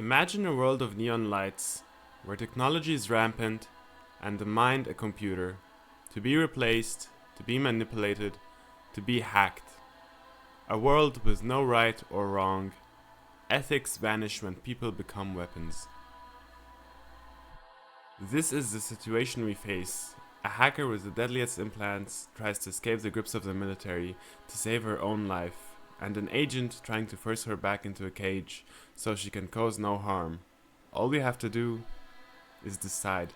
Imagine a world of neon lights, where technology is rampant, and the mind a computer, to be replaced, to be manipulated, to be hacked. A world with no right or wrong. Ethics vanish when people become weapons. This is the situation we face. A hacker with the deadliest implants tries to escape the grips of the military to save her own life, and an agent trying to force her back into a cage so she can cause no harm. All we have to do is decide.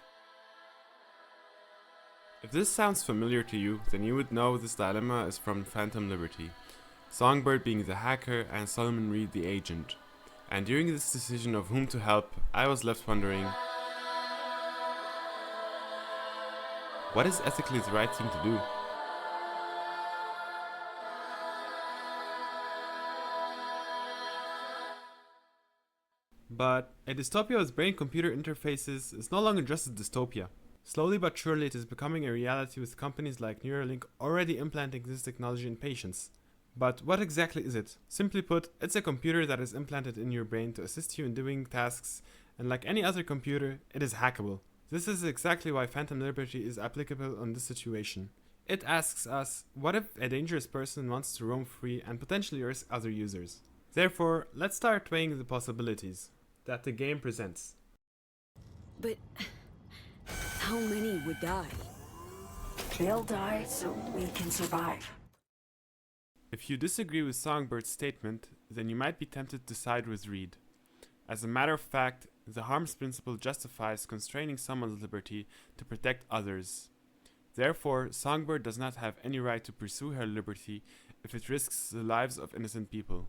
If this sounds familiar to you, then you would know this dilemma is from Phantom Liberty, Songbird being the hacker and Solomon Reed the agent. And during this decision of whom to help, I was left wondering, what is ethically the right thing to do? But a dystopia with brain-computer interfaces is no longer just a dystopia. Slowly but surely it is becoming a reality with companies like Neuralink already implanting this technology in patients. But what exactly is it? Simply put, it's a computer that is implanted in your brain to assist you in doing tasks, and like any other computer, it is hackable. This is exactly why Phantom Liberty is applicable on this situation. It asks us, what if a dangerous person wants to roam free and potentially risk other users? Therefore, let's start weighing the possibilities that the game presents. But how many would die? They'll die so we can survive. If you disagree with Songbird's statement, then you might be tempted to side with Reed. As a matter of fact, the harms principle justifies constraining someone's liberty to protect others. Therefore, Songbird does not have any right to pursue her liberty if it risks the lives of innocent people.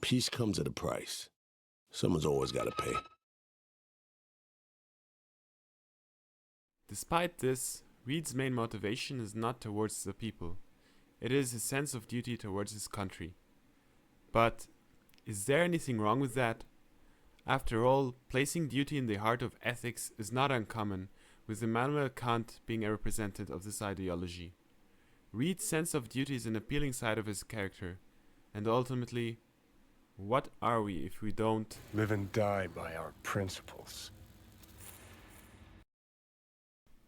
Peace comes at a price. Someone's always got to pay. Despite this, Reed's main motivation is not towards the people. It is his sense of duty towards his country. But is there anything wrong with that? After all, placing duty in the heart of ethics is not uncommon, with Immanuel Kant being a representative of this ideology. Reed's sense of duty is an appealing side of his character, and ultimately, what are we if we don't live and die by our principles?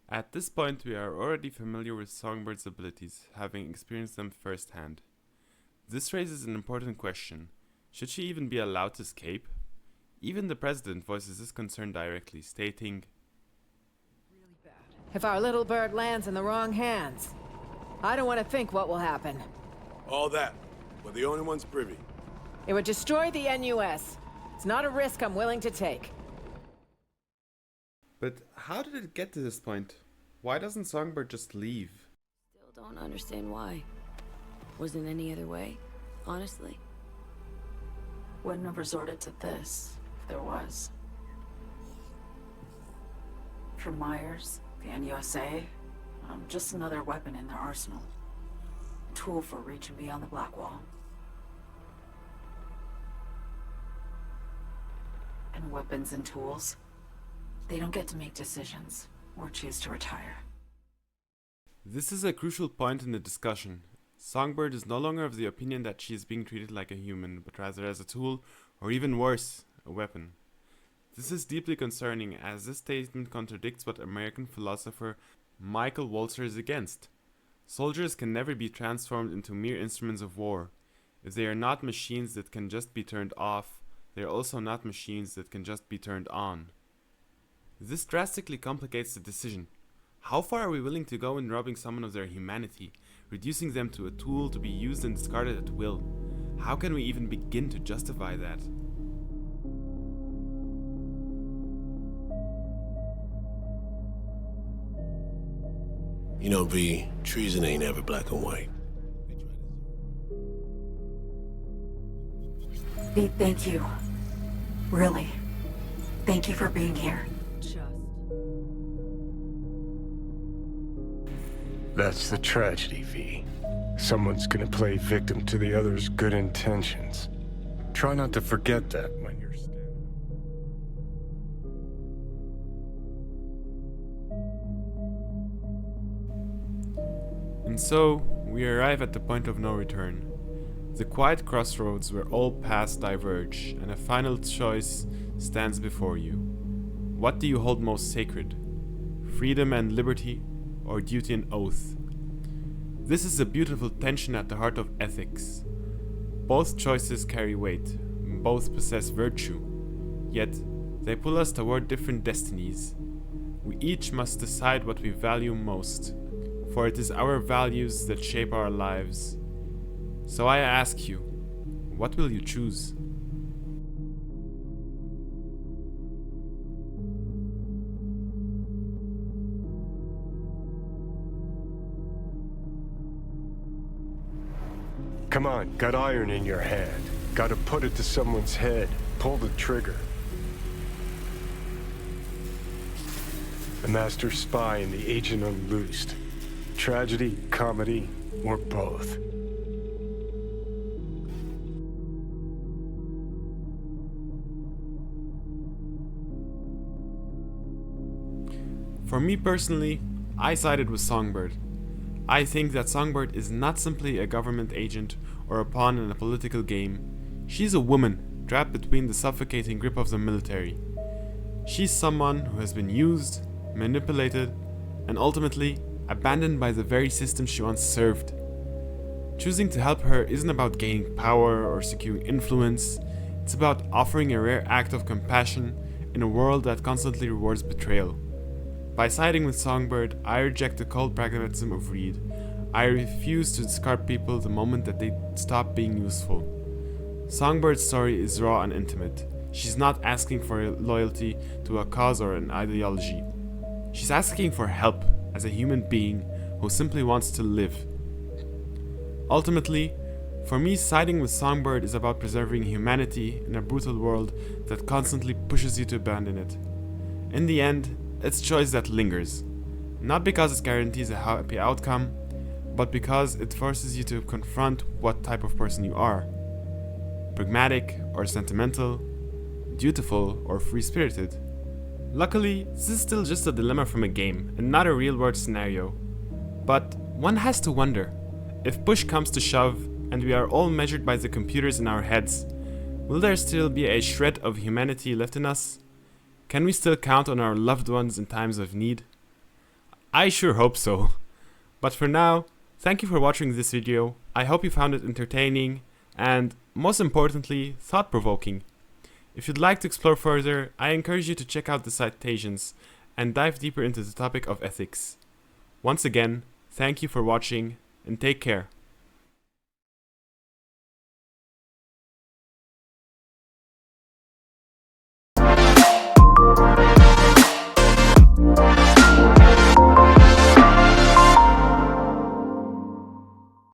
At this point, we are already familiar with Songbird's abilities, having experienced them firsthand. This raises an important question. Should she even be allowed to escape? Even the president voices this concern directly, stating, If our little bird lands in the wrong hands, I don't want to think what will happen. All that. We're the only ones privy. It would destroy the NUS. It's not a risk I'm willing to take. But how did it get to this point? Why doesn't Songbird just leave? Still don't understand why. Wasn't any other way, honestly. Wouldn't have resorted to this if there was. For Myers, the NUSA, just another weapon in their arsenal. A tool for reaching beyond the Black Wall. And weapons and tools, they don't get to make decisions or choose to retire. This is a crucial point in the discussion. Songbird is no longer of the opinion that she is being treated like a human, but rather as a tool, or even worse, a weapon. This is deeply concerning, as this statement contradicts what American philosopher Michael Walzer is against. Soldiers can never be transformed into mere instruments of war. If they are not machines that can just be turned off, they are also not machines that can just be turned on. This drastically complicates the decision. How far are we willing to go in robbing someone of their humanity, reducing them to a tool to be used and discarded at will? How can we even begin to justify that? You know, V, treason ain't ever black and white. V, thank you. Really. Thank you for being here. That's the tragedy, V. Someone's gonna play victim to the other's good intentions. Try not to forget that when you're standing. And so, we arrive at the point of no return. the quiet crossroads where all paths diverge and a final choice stands before you. What do you hold most sacred? Freedom and liberty, or duty and oath? This is a beautiful tension at the heart of ethics. Both choices carry weight, both possess virtue, yet they pull us toward different destinies. We each must decide what we value most, for it is our values that shape our lives. So I ask you, what will you choose? Come on, got iron in your hand. Gotta put it to someone's head. Pull the trigger. The master spy and the agent unloosed. Tragedy, comedy, or both. For me personally, I sided with Songbird. I think that Songbird is not simply a government agent or a pawn in a political game. She's a woman trapped between the suffocating grip of the military. She's someone who has been used, manipulated, and ultimately abandoned by the very system she once served. Choosing to help her isn't about gaining power or securing influence, it's about offering a rare act of compassion in a world that constantly rewards betrayal. By siding with Songbird, I reject the cold pragmatism of Reed. I refuse to discard people the moment that they stop being useful. Songbird's story is raw and intimate. She's not asking for loyalty to a cause or an ideology. She's asking for help as a human being who simply wants to live. Ultimately, for me, siding with Songbird is about preserving humanity in a brutal world that constantly pushes you to abandon it. In the end, it's a choice that lingers, not because it guarantees a happy outcome, but because it forces you to confront what type of person you are. Pragmatic or sentimental, dutiful or free-spirited. Luckily, this is still just a dilemma from a game and not a real-world scenario. But one has to wonder, if push comes to shove and we are all measured by the computers in our heads, will there still be a shred of humanity left in us? Can we still count on our loved ones in times of need? I sure hope so. But for now, thank you for watching this video. I hope you found it entertaining and, most importantly, thought-provoking. If you'd like to explore further, I encourage you to check out the citations and dive deeper into the topic of ethics. Once again, thank you for watching and take care.